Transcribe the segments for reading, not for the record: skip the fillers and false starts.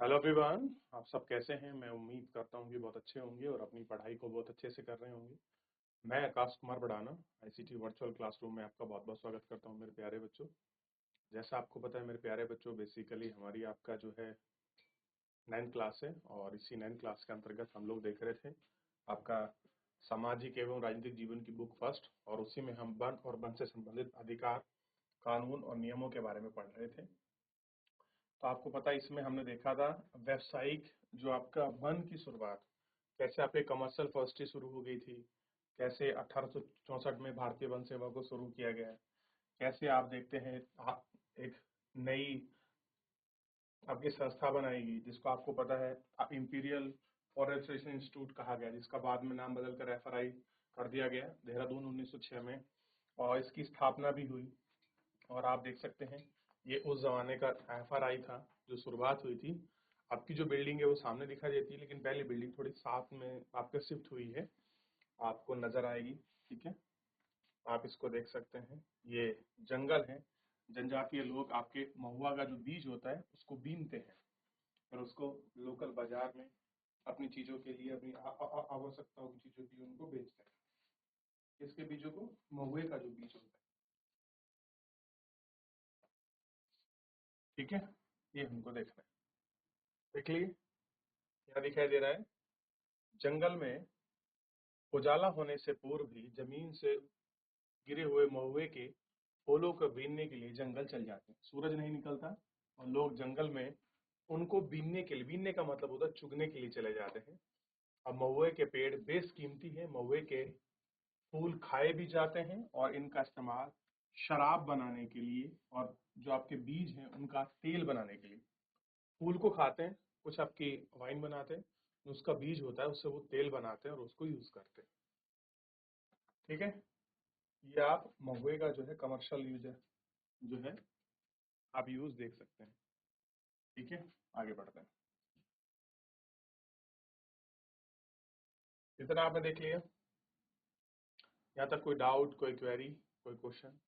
Hello everyone. आप सब कैसे हैं? मैं उम्मीद करता हूँ कि बहुत अच्छे होंगे और अपनी पढ़ाई को बहुत अच्छे से कर रहे होंगे। मैं Akash Kumar Badana ICT virtual classroom में आपका बहुत बहुत स्वागत करता हूँ मेरे प्यारे बच्चों। जैसा आपको पता है मेरे प्यारे बच्चों, बेसिकली हमारी आपका जो है 9th क्लास है और इसी 9th क्लास के अंतर्गत हम लोग देख रहे थे आपका सामाजिक एवं राजनीतिक जीवन की बुक फर्स्ट, और उसी में हम वन और वन से संबंधित अधिकार, कानून और नियमों के बारे में पढ़ रहे थे। तो आपको पता है इसमें हमने देखा था व्यावसायिक जो आपका वन की शुरुआत, कैसे आपके कमर्शियल फॉरेस्ट्री शुरू हो गई थी, कैसे 1864 में भारतीय वन सेवा को शुरू किया गया, कैसे आप देखते हैं एक नई आपकी संस्था बनाएगी जिसको आपको पता है इंपीरियल फॉरेस्टेशन इंस्टीट्यूट कहा गया, जिसका बाद में नाम बदलकर एफआरआई कर दिया गया देहरादून 1906 में, और इसकी स्थापना भी हुई। और आप देख सकते हैं ये उस जमाने का एफआरआई था जो शुरुआत हुई थी। आपकी जो बिल्डिंग है वो सामने दिखाई देती है, लेकिन पहले बिल्डिंग थोड़ी साथ में आपके शिफ्ट हुई है, आपको नजर आएगी। ठीक है, आप इसको देख सकते हैं, ये जंगल है। जनजातीय लोग आपके महुआ का जो बीज होता है उसको बीनते हैं और उसको लोकल बाजार में अपनी चीजों के लिए, अपनी आवश्यकताओं की चीजों के लिए उनको बेचते हैं। इसके बीजों को, महुए का जो बीज होता है, ठीक है, ये हमको देखना है। देख लिए, यहाँ दिखाई दे रहा है, जंगल में उजाला होने से पूर्व भी जमीन से गिरे हुए महुए के फूलों को बीनने के लिए जंगल चल जाते हैं। सूरज नहीं निकलता और लोग जंगल में उनको बीनने के लिए, बीनने का मतलब होता है चुगने के लिए चले जाते हैं। अब महुए के पेड़ बेशकीमती है, महुए के फूल खाए भी जाते हैं और इनका इस्तेमाल शराब बनाने के लिए और जो आपके बीज हैं उनका तेल बनाने के लिए। फूल को खाते हैं, कुछ आपकी वाइन बनाते हैं, उसका बीज होता है उससे वो तेल बनाते हैं और उसको यूज करते हैं। ठीक है, ये आप महुए का जो है कमर्शियल यूज है, जो है आप यूज देख सकते हैं। ठीक है, आगे बढ़ते हैं। इतना आपने देख लिया, यहाँ तक कोई डाउट, कोई क्वेरी, कोई क्वेश्चन?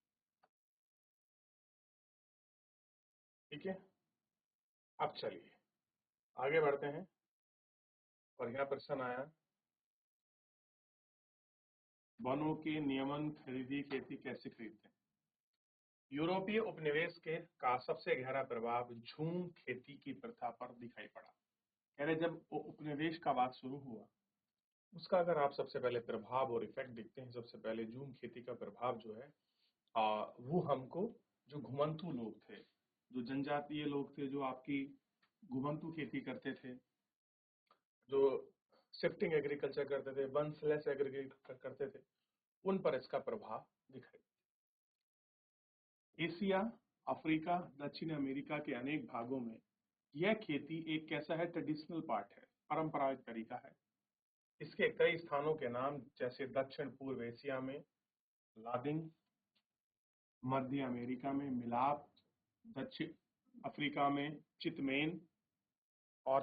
ठीक है, अब चलिए आगे बढ़ते हैं। और यहाँ प्रश्न आया, वनों के नियमन खरीदी खेती कैसे खरीदते हैं? यूरोपीय उपनिवेश के का सबसे गहरा प्रभाव झूम खेती की प्रथा पर दिखाई पड़ा। कह रहे जब उपनिवेश का बात शुरू हुआ, उसका अगर आप सबसे पहले प्रभाव और इफेक्ट देखते हैं, सबसे पहले झूम खेती का प्रभाव जो है वो हमको, जो घुमंतू लोग थे, जो जनजातीय लोग थे, जो आपकी घुमंतू खेती करते थे, जो शिफ्टिंग एग्रीकल्चर करते थे, वन स्लैश एग्रीकल्चर करते थे, उन पर इसका प्रभाव दिखाई। एशिया, अफ्रीका, दक्षिण अमेरिका के अनेक भागों में यह खेती एक कैसा है, ट्रेडिशनल पार्ट है, परंपरागत तरीका है। इसके कई स्थानों के नाम जैसे दक्षिण पूर्व एशिया में लादिंग, मध्य अमेरिका में मिलाप, दक्षिण अफ्रीका में चितमेन और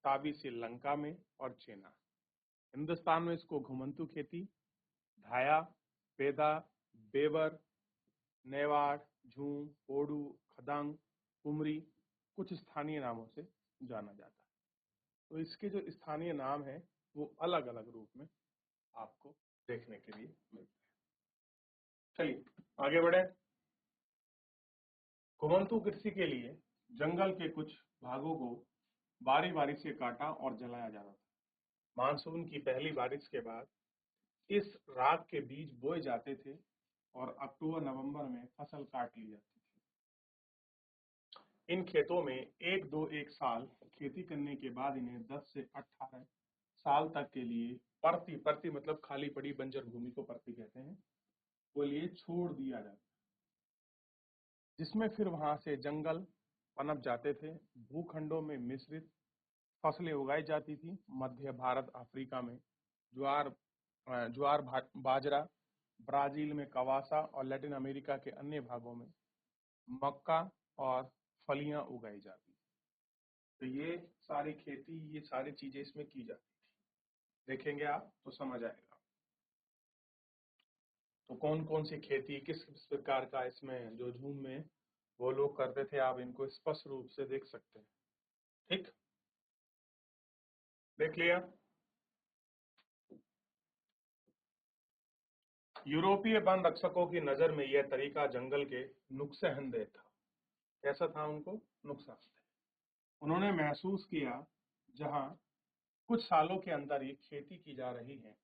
ताबी श्रीलंका में और चेना। हिंदुस्तान में इसको घुमंतू खेती, धाया, पेदा, बेवर, नेवाड़, झूम, पोडू, खदांग, कुमरी, कुछ स्थानीय नामों से जाना जाता है। तो इसके जो स्थानीय नाम है वो अलग अलग रूप में आपको देखने के लिए मिलते हैं। चलिए आगे बढ़े। घुमंतू कृषि के लिए जंगल के कुछ भागों को बारी बारी से काटा और जलाया जाता था। मानसून की पहली बारिश के बाद इस राग के बीज बोए जाते थे और अक्टूबर नवंबर में फसल काट ली जाती थी। इन खेतों में एक साल खेती करने के बाद इन्हें 10 से 18 साल तक के लिए परती, परती मतलब खाली पड़ी बंजर भूमि को परती कहते हैं, वो लिए छोड़ दिया जाता, जिसमें फिर वहां से जंगल पनप जाते थे। भूखंडों में मिश्रित फसलें उगाई जाती थी। मध्य भारत, अफ्रीका में ज्वार, बाजरा, ब्राजील में कवासा और लैटिन अमेरिका के अन्य भागों में मक्का और फलियां उगाई जाती। तो ये सारी खेती, ये सारी चीजें इसमें की जाती थी। देखेंगे आप तो समझ आएगा। तो कौन कौन सी खेती, किस किस प्रकार का इसमें जो झूम में वो लोग करते थे, आप इनको स्पष्ट रूप से देख सकते हैं। ठीक, देख लिया। यूरोपीय वन रक्षकों की नजर में यह तरीका जंगल के नुकसानदेह था। कैसा था? उनको नुकसानदेह। उन्होंने महसूस किया जहां कुछ सालों के अंदर ही खेती की जा रही है,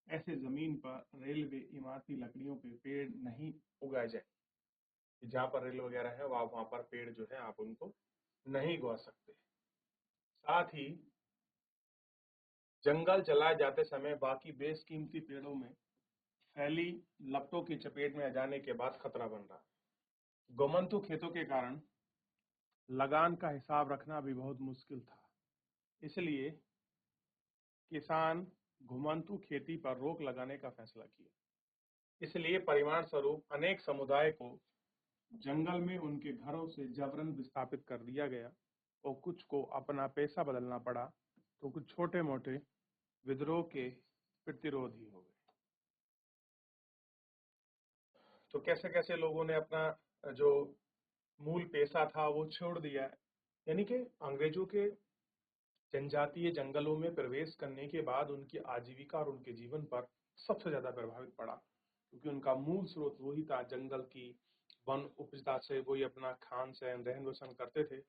ऐसे जमीन पर रेलवे इमारती लकड़ियों के पेड़ नहीं उगाए जाए। जहां पर रेल वगैरह है वहां पर पेड़ जो है आप उनको नहीं उगा सकते। साथ ही जंगल जलाए जाते समय बाकी बेशकीमती पेड़ों में फैली लपटों की चपेट में आ जाने के बाद खतरा बन रहा है। गोमंतु खेतों के कारण लगान का हिसाब रखना भी बहुत मुश्किल था, इसलिए किसान घुमंतु खेती पर रोक लगाने का फैसला किया। इसलिए परिणाम स्वरूप अनेक समुदाय को जंगल में उनके घरों से जबरन विस्थापित कर दिया गया और कुछ को अपना पेशा बदलना पड़ा, तो कुछ छोटे मोटे विद्रोह के प्रतिरोधी हो गए। तो कैसे कैसे लोगों ने अपना जो मूल पेशा था वो छोड़ दिया है। यानी कि अंग्रेजों के जनजातीय जंगलों में प्रवेश करने के बाद उनकी आजीविका और उनके जीवन पर सबसे ज्यादा प्रभावित पड़ा, क्योंकि उनका मूल स्रोत वही था, जंगल की वन उपजता से वही अपना खान सहन रहन बसन करते थे,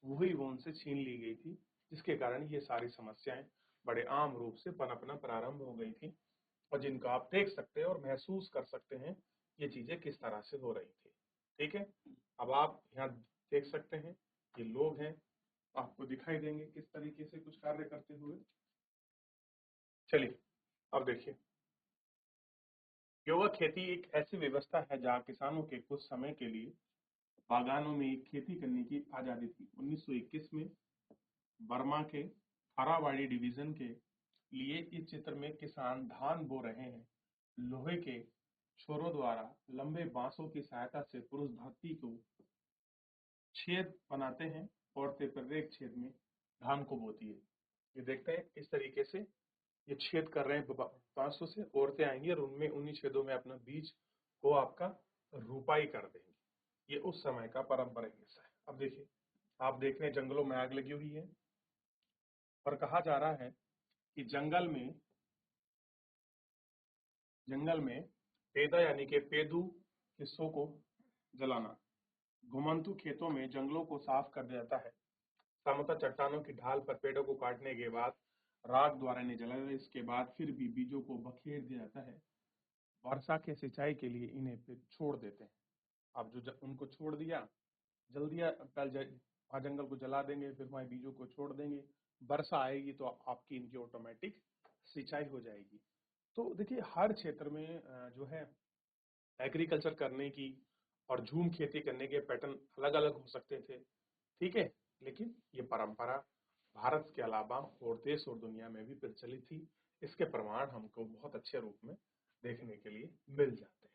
वही वो उनसे छीन ली गई थी, जिसके कारण ये सारी समस्याएं बड़े आम रूप से पनपना प्रारंभ हो गई थी, और जिनको आप देख सकते हैं और महसूस कर सकते हैं ये चीजें किस तरह से हो रही थी। ठीक है, अब आप यहाँ देख सकते हैं ये लोग हैं, आपको दिखाई देंगे किस तरीके से कुछ कार्य करते हुए। चलिए अब देखिए, योगा खेती एक ऐसी व्यवस्था है जहाँ किसानों के कुछ समय के लिए बागानों में खेती करने की आजादी थी। 1921 में बर्मा के थारावाड़ी डिवीजन के लिए इस चित्र में किसान धान बो रहे हैं। लोहे के छोरों द्वारा लंबे बांसों की सहायता से पुरुष धरती को छेद बनाते हैं, औरतें प्रत्येक छेद में धान को बोती है। ये देखते हैं इस तरीके से ये छेद कर रहे हैं बांसों से, औरतें आएंगी और उनमें उन्हीं छेदों में अपना बीज को आपका रुपाई कर देंगी। ये उस समय का पारंपरिक हिस्सा है। अब देखिए, आप देख रहे हैं जंगलों में आग लगी हुई है और कहा जा रहा है कि जंगल में पेदा यानी कि पेदू हिस्सों को जलाना। घुमंतु खेतों में जंगलों को साफ कर दिया जाता है। समतल चट्टानों की ढाल पर पेड़ों को काटने के बाद राख द्वारा इन्हें जलाया जाता है। इसके बाद फिर भी बीजों को बखेर दिया जाता है। वर्षा के सिंचाई के लिए इन्हें फिर छोड़ देते हैं। अब जो उनको छोड़ दिया, जल्दी वहाँ जंगल को जला देंगे, फिर वहाँ बीजों को छोड़ देंगे, वर्षा आएगी तो आपकी इनकी ऑटोमेटिक सिंचाई हो जाएगी। तो देखिए, हर क्षेत्र में जो है एग्रीकल्चर करने की और झूम खेती करने के पैटर्न अलग अलग हो सकते थे, ठीक है, लेकिन ये परंपरा भारत के अलावा और देश और दुनिया में भी प्रचलित थी। इसके प्रमाण हमको बहुत अच्छे रूप में देखने के लिए मिल जाते हैं।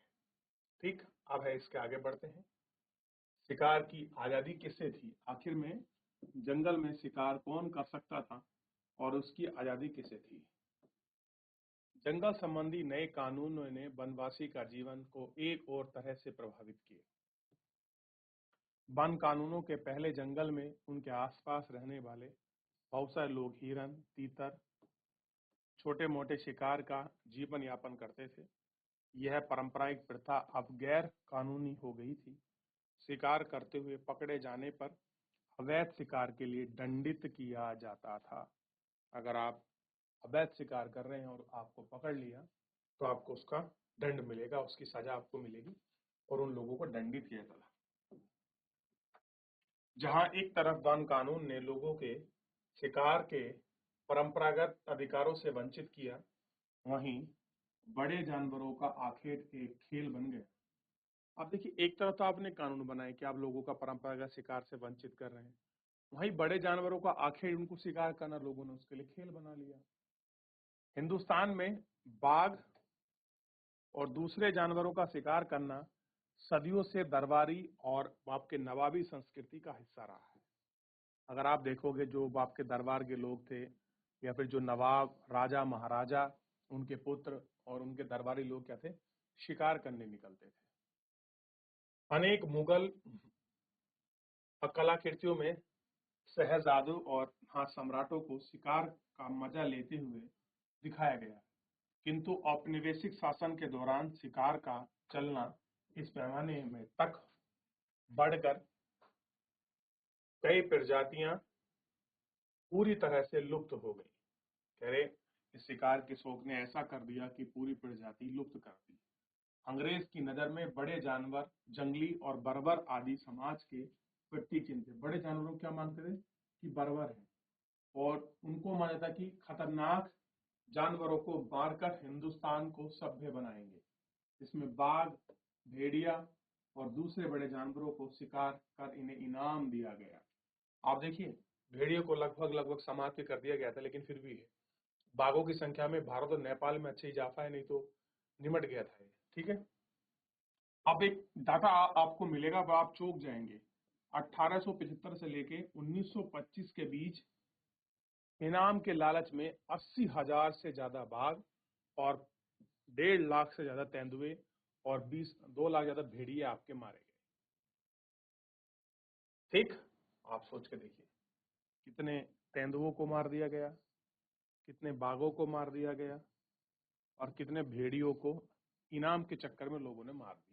ठीक, अब है इसके आगे बढ़ते हैं। शिकार की आजादी किससे थी? आखिर में जंगल में शिकार कौन कर सकता था और उसकी आजादी किसे थी? जंगल संबंधी नए कानूनों ने वनवासी का जीवन को एक और तरह से प्रभावित किया। वन कानूनों के पहले जंगल में उनके आसपास रहने वाले बहुत सारे लोग हिरन, तीतर, छोटे मोटे शिकार का जीवन यापन करते थे। यह पारंपरिक प्रथा अब गैर कानूनी हो गई थी। शिकार करते हुए पकड़े जाने पर अवैध शिकार के लिए दंडित किया जाता था। अगर आप अवैध शिकार कर रहे हैं और आपको पकड़ लिया तो आपको उसका दंड मिलेगा, उसकी सजा आपको मिलेगी, और उन लोगों को दंडित किया जाता। जहां एक तरफ वन कानून ने लोगों के शिकार के परंपरागत अधिकारों से वंचित किया, वहीं बड़े जानवरों का आखेट एक खेल बन गया। अब देखिए, एक तरफ तो आपने कानून बनाए कि आप लोगों का परंपरागत शिकार से वंचित कर रहे हैं, वहीं बड़े जानवरों का आखेट, उनको शिकार करना लोगों ने उसके लिए खेल बना लिया। हिंदुस्तान में बाघ और दूसरे जानवरों का शिकार करना सदियों से दरबारी और आपके नवाबी संस्कृति का हिस्सा रहा है। अगर आप देखोगे, जो आपके दरबार के लोग थे या फिर जो नवाब, राजा, महाराजा, उनके पुत्र और उनके दरबारी लोग क्या थे, शिकार करने निकलते थे। अनेक मुगल कलाकृतियों में शहजादों और सम्राटों को शिकार का मजा लेते हुए दिखाया गया, किंतु औपनिवेशिक शासन के दौरान शिकार का चलना इस पैमाने में तक बढ़कर कई प्रजातियां पूरी तरह से लुप्त हो गई। कह रहे इस शिकार के शौक ने ऐसा कर दिया कि पूरी प्रजाति लुप्त कर दी। अंग्रेज की नजर में बड़े जानवर जंगली और बर्बर आदि समाज के व्यक्ति चिन्ह थे। बड़े जानवरों को क्या मानते थे कि बर्बर है, और उनको माना था कि खतरनाक जानवरों को मारकर हिंदुस्तान को सभ्य बनाएंगे। इसमें बाघ, भेड़िया और दूसरे बड़े जानवरों को शिकार कर इन्हें इनाम दिया गया। आप देखिए, भेड़ियों को लगभग समाप्त कर दिया गया था, लेकिन फिर भी बाघों की संख्या में भारत और नेपाल में अच्छे इजाफा है, नहीं तो निमट गया था ये। ठीक है, अब एक डाटा आपको मिलेगा, आप चौंक जाएंगे। 1875 से लेके 1925 के बीच इनाम के लालच में 80,000 से ज्यादा बाघ और 1.5 लाख से ज्यादा तेंदुए और 2 लाख ज्यादा भेड़िए आपके मारे गए। ठीक, आप सोच के देखिए, कितने तेंदुओं को मार दिया गया, कितने बाघों को मार दिया गया, और कितने भेड़ियों को इनाम के चक्कर में लोगों ने मार दिया।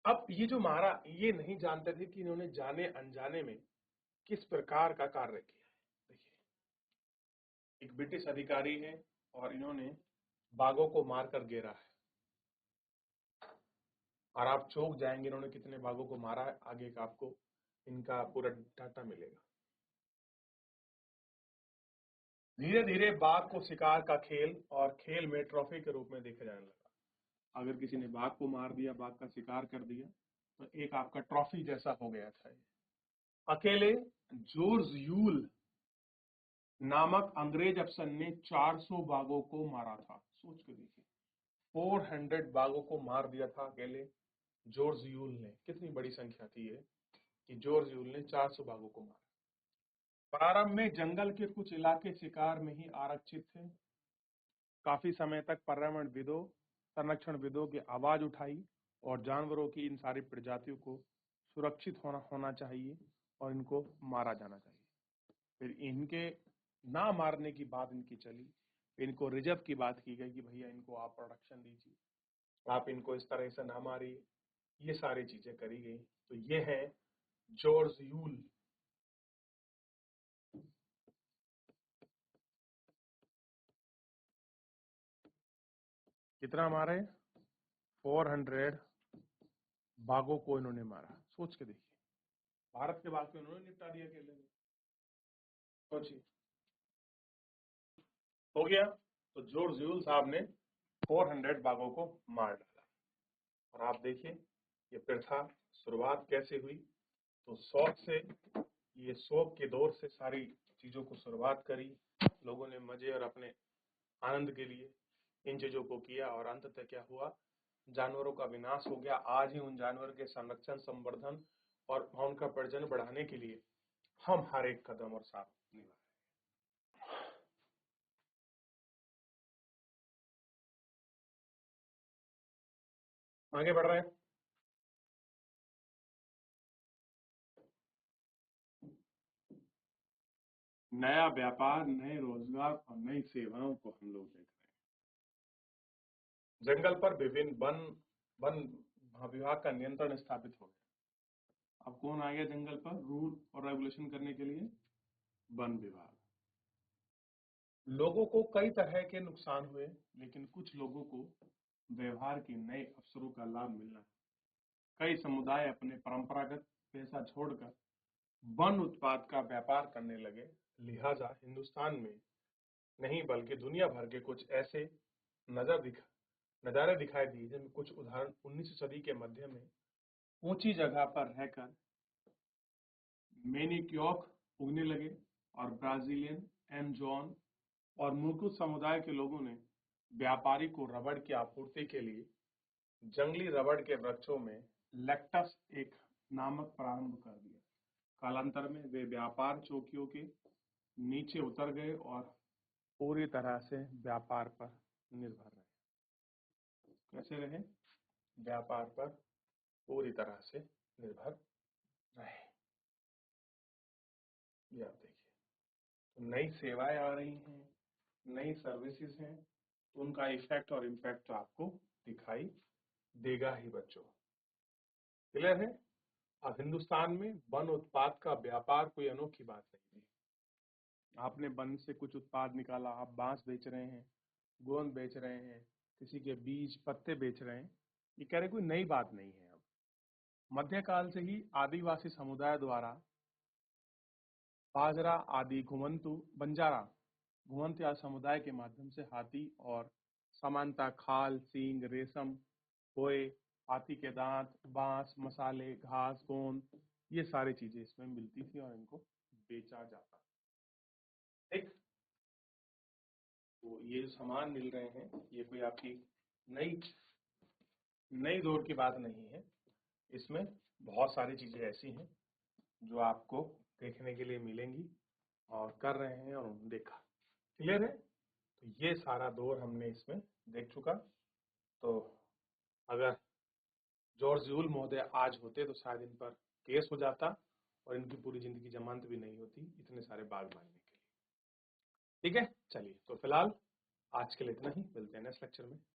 अब ये जो मारा, ये नहीं जानते थे कि इन्होंने जाने अनजाने में किस प्रकार का कार्य किया है। देखिए, एक ब्रिटिश अधिकारी है और इन्होंने बाघों को मारकर गिरा है, और आप चौंक जाएंगे इन्होंने कितने बाघों को मारा है। आगे का आपको इनका पूरा डाटा मिलेगा। धीरे धीरे बाघ को शिकार का खेल और खेल में ट्रॉफी के रूप में देखा जाने लगा। अगर किसी ने बाघ को मार दिया, बाघ का शिकार कर दिया, तो एक आपका ट्रॉफी जैसा हो गया था। अकेले जॉर्ज यूल नामक अंग्रेज अफसर ने 400 बाघों को मारा था। सोच के देखिए, 400 बाघों को मार दिया था अकेले जॉर्ज यूल ने। कितनी बड़ी संख्या थी ये कि जॉर्ज यूल ने 400 बाघों को मारा। प्रारंभ में जंगल के कुछ इलाके शिकार में ही आरक्षित थे। काफी समय तक पर्यावरणविदों, संरक्षणविदों की आवाज उठाई और जानवरों की इन सारी प्रजातियों को सुरक्षित होना चाहिए और इनको मारा जाना चाहिए। फिर इनके ना मारने की बात इनकी चली, इनको रिजर्व की बात की गई कि भैया इनको आप प्रोटेक्शन दीजिए, आप इनको इस तरह से ना मारिए। ये सारी चीजें करी गई। तो ये है जॉर्ज यूल। कितना मारे? 400 बाघों को इन्होंने मारा। सोच के देखिए, भारत के बाघ को इन्होंने निपटा दिया अकेले में। सोचिए, हो गया। तो जॉर्ज यूल साहब ने 400 बाघों को मार डाला। और आप देखिए ये प्रथा शुरुआत कैसे हुई। तो शौक से, ये शौक के दौर से सारी चीजों को शुरुआत करी। लोगों ने मजे और अपने आनंद के लिए इन चीजों को किया, और अंततः क्या हुआ, जानवरों का विनाश हो गया। आज ही उन जानवर के संरक्षण, संवर्धन और उनका प्रजनन बढ़ाने के लिए हम हर एक कदम और साथ निभा रहे हैं। आगे बढ़ रहे हैं। नया व्यापार, नए रोजगार और नई सेवाओं को हम लोग देख रहे हैं। जंगल पर विभिन्न वन विभाग का नियंत्रण स्थापित हो गया। अब कौन आ गया जंगल पर रूल और रेगुलेशन करने के लिए? वन विभाग। लोगों को कई तरह के नुकसान हुए, लेकिन कुछ लोगों को व्यवहार के नए अवसरों का लाभ मिला। कई समुदाय अपने परंपरागत पेशा छोड़कर वन उत्पाद का व्यापार करने लगे। लिहाजा हिंदुस्तान में नहीं बल्कि दुनिया भर के कुछ ऐसे नजारे दिखाई दिए, जिनमें कुछ उदाहरण 19वीं सदी के मध्य में ऊंची जगह पर रहकर मैनिक्योक उगने लगे, और ब्राजीलियन एमजॉन और मुर्कु समुदाय के लोगों ने व्यापारी को रबड़ की आपूर्ति के लिए जंगली रबड़ के वृक्षों में लैक्टस एक नामक प्रारंभ कर दिया। कालांतर में वे व्यापार चौकियों के नीचे उतर गए और पूरी तरह से व्यापार पर निर्भर रहे। कैसे रहे? व्यापार पर पूरी तरह से निर्भर रहे। ये आप देखिए, तो नई सेवाएं आ रही हैं, नई सर्विसेज हैं, तो उनका इफेक्ट और इम्पैक्ट तो आपको दिखाई देगा ही बच्चों। क्लियर है? अब हिंदुस्तान में वन उत्पाद का व्यापार कोई अनोखी बात नहीं है। आपने वन से कुछ उत्पाद निकाला, आप बांस बेच रहे हैं, गोंद बेच रहे हैं, किसी के बीज पत्ते बेच रहे हैं, ये कह रहे कोई नई बात नहीं है। अब मध्यकाल से ही आदिवासी समुदाय द्वारा बाजरा आदि घुमंतु बंजारा घुमंत या समुदाय के माध्यम से हाथी और समानता खाल, सींग, रेशम, कोय, हाथी के दांत, बांस, मसाले, घास, गोंद, ये सारी चीजें इसमें मिलती थी और इनको बेचा जाता। ठीक, तो ये जो सामान मिल रहे हैं ये कोई आपकी नई नई दौर की बात नहीं है। इसमें बहुत सारी चीजें ऐसी हैं जो आपको देखने के लिए मिलेंगी और कर रहे हैं और देखा। क्लियर है? तो ये सारा दौर हमने इसमें देख चुका। तो अगर जॉर्ज यूल महोदय आज होते तो शायद इन पर केस हो जाता और इनकी पूरी जिंदगी जमानत भी नहीं होती इतने सारे बाग मारने के लिए। ठीक है, चलिए तो फिलहाल आज के लिए इतना ही, मिलते हैं नेक्स्ट लेक्चर में।